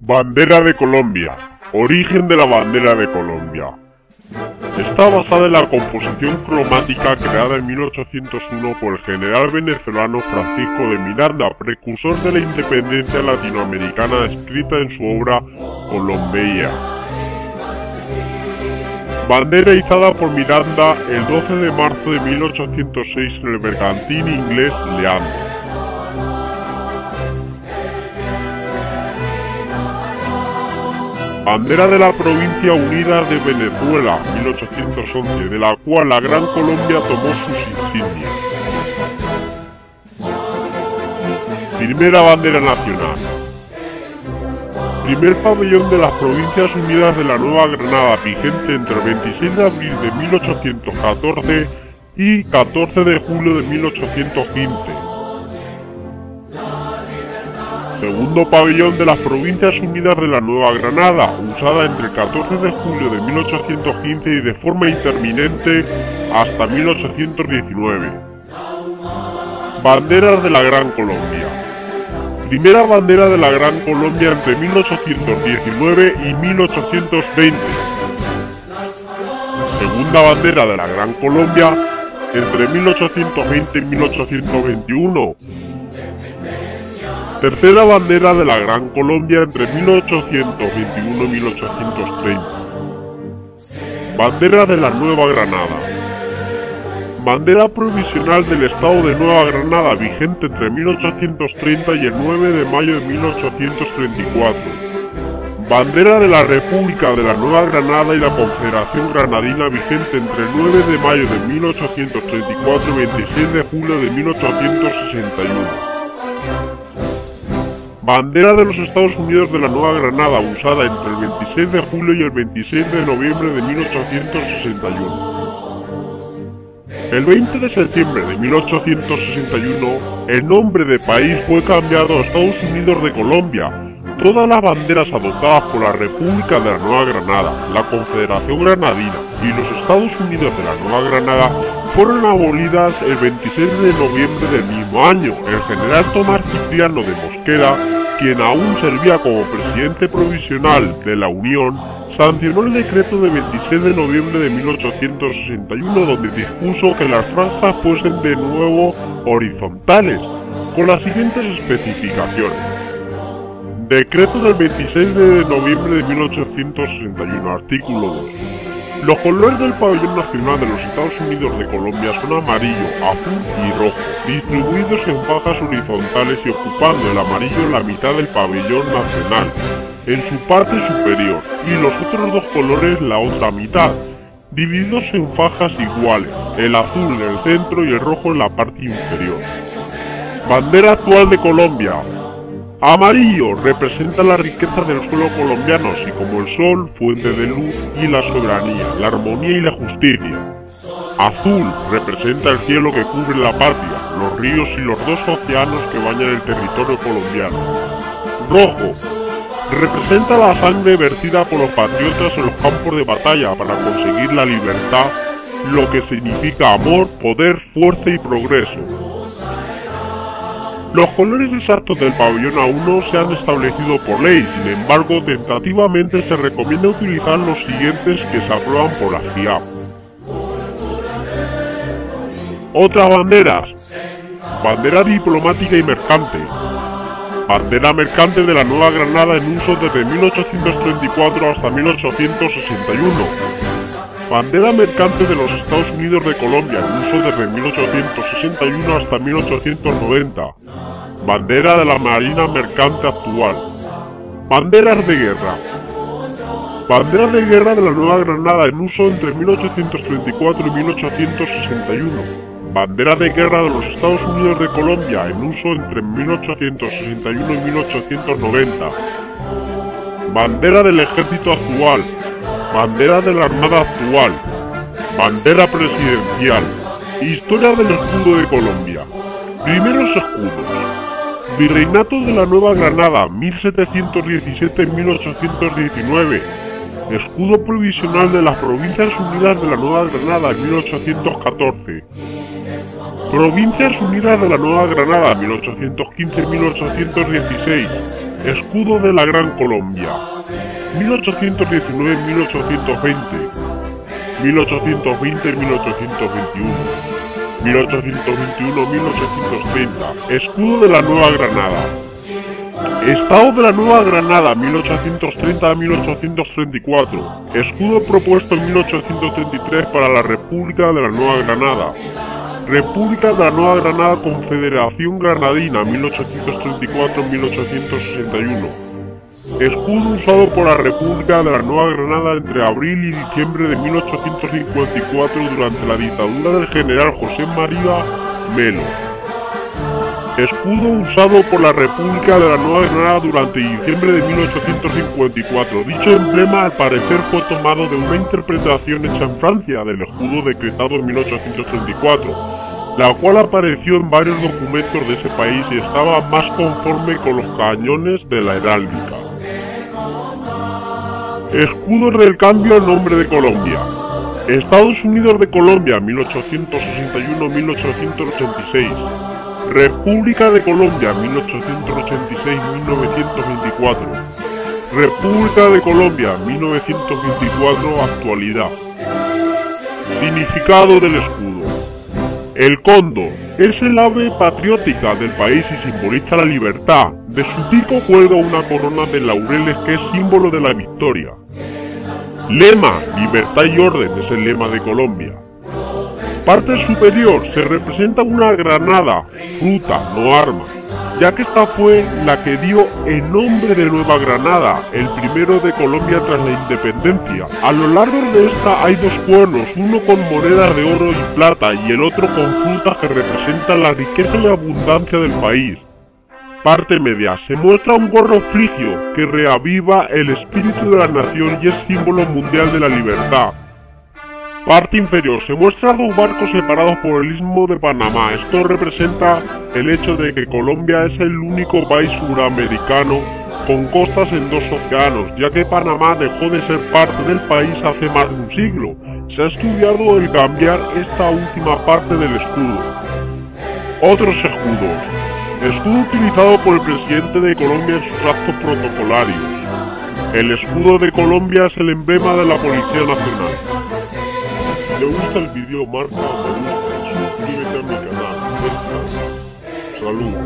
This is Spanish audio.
Bandera de Colombia. Origen de la bandera de Colombia. Está basada en la composición cromática creada en 1801 por el general venezolano Francisco de Miranda, precursor de la independencia latinoamericana, escrita en su obra Colombia. Bandera izada por Miranda el 12 de marzo de 1806 en el bergantín inglés Leandro. Bandera de la Provincia Unida de Venezuela, 1811, de la cual la Gran Colombia tomó sus insignias. Primera bandera nacional. Primer pabellón de las Provincias Unidas de la Nueva Granada, vigente entre el 26 de abril de 1814 y 14 de julio de 1815. Segundo pabellón de las Provincias Unidas de la Nueva Granada, usada entre el 14 de julio de 1815 y de forma intermitente hasta 1819. Banderas de la Gran Colombia. Primera bandera de la Gran Colombia entre 1819 y 1820. Segunda bandera de la Gran Colombia entre 1820 y 1821. Tercera bandera de la Gran Colombia entre 1821 y 1830. Bandera de la Nueva Granada. Bandera provisional del Estado de Nueva Granada, vigente entre 1830 y el 9 de mayo de 1834. Bandera de la República de la Nueva Granada y la Confederación Granadina, vigente entre el 9 de mayo de 1834 y 26 de julio de 1861. Bandera de los Estados Unidos de la Nueva Granada, usada entre el 26 de julio y el 26 de noviembre de 1861. El 20 de septiembre de 1861, el nombre de país fue cambiado a Estados Unidos de Colombia. Todas las banderas adoptadas por la República de la Nueva Granada, la Confederación Granadina y los Estados Unidos de la Nueva Granada fueron abolidas el 26 de noviembre del mismo año. El general Tomás Cipriano de Mosquera, quien aún servía como presidente provisional de la Unión, sancionó el decreto de 26 de noviembre de 1861, donde dispuso que las franjas fuesen de nuevo horizontales, con las siguientes especificaciones. Decreto del 26 de noviembre de 1861, artículo 2. Los colores del pabellón nacional de los Estados Unidos de Colombia son amarillo, azul y rojo, distribuidos en fajas horizontales y ocupando el amarillo la mitad del pabellón nacional, en su parte superior, y los otros dos colores la otra mitad, divididos en fajas iguales, el azul en el centro y el rojo en la parte inferior. Bandera actual de Colombia. Amarillo representa la riqueza del suelo colombiano, así como el sol, fuente de luz y la soberanía, la armonía y la justicia. Azul representa el cielo que cubre la patria, los ríos y los dos océanos que bañan el territorio colombiano. Rojo representa la sangre vertida por los patriotas en los campos de batalla para conseguir la libertad, lo que significa amor, poder, fuerza y progreso. Los colores exactos del pabellón aún no se han establecido por ley, sin embargo, tentativamente se recomienda utilizar los siguientes que se aprueban por la FIAP. Otras banderas. Bandera diplomática y mercante. Bandera mercante de la Nueva Granada en uso desde 1834 hasta 1861. Bandera mercante de los Estados Unidos de Colombia en uso desde 1861 hasta 1890. Bandera de la Marina Mercante actual. Banderas de guerra. Bandera de guerra de la Nueva Granada en uso entre 1834 y 1861. Bandera de guerra de los Estados Unidos de Colombia en uso entre 1861 y 1890. Bandera del Ejército actual. Bandera de la Armada actual. Bandera presidencial. Historia del escudo de Colombia. Primeros escudos. Virreinato de la Nueva Granada, 1717-1819. Escudo provisional de las Provincias Unidas de la Nueva Granada en 1814. Provincias Unidas de la Nueva Granada, 1815-1816. Escudo de la Gran Colombia. 1819-1820. 1820-1821. 1821-1830. Escudo de la Nueva Granada. Estado de la Nueva Granada, 1830-1834. Escudo propuesto en 1833 para la República de la Nueva Granada. República de la Nueva Granada, Confederación Granadina, 1834-1861. Escudo usado por la República de la Nueva Granada entre abril y diciembre de 1854 durante la dictadura del general José María Melo. Escudo usado por la República de la Nueva Granada durante diciembre de 1854. Dicho emblema al parecer fue tomado de una interpretación hecha en Francia del escudo decretado en 1834, la cual apareció en varios documentos de ese país y estaba más conforme con los cañones de la heráldica. Escudos del cambio en nombre de Colombia. Estados Unidos de Colombia, 1861-1886. República de Colombia, 1886-1924. República de Colombia, 1924, actualidad. Significado del escudo. El cóndor es el ave patriótica del país y simboliza la libertad. De su pico cuelga una corona de laureles que es símbolo de la victoria. Lema, libertad y orden, es el lema de Colombia. Parte superior se representa una granada, fruta, no arma, ya que esta fue la que dio el nombre de Nueva Granada, el primero de Colombia tras la independencia. A lo largo de esta hay dos cuernos, uno con monedas de oro y plata y el otro con frutas que representan la riqueza y abundancia del país. Parte media se muestra un gorro frigio que reaviva el espíritu de la nación y es símbolo mundial de la libertad. Parte inferior se muestra dos barcos separados por el Istmo de Panamá. Esto representa el hecho de que Colombia es el único país suramericano con costas en dos océanos, ya que Panamá dejó de ser parte del país hace más de un siglo. Se ha estudiado el cambiar esta última parte del escudo. Otros escudos. Escudo utilizado por el presidente de Colombia en sus actos protocolarios. El escudo de Colombia es el emblema de la Policía Nacional. Si te gusta el vídeo, marca me gusta y suscríbete a mi canal. Saludos.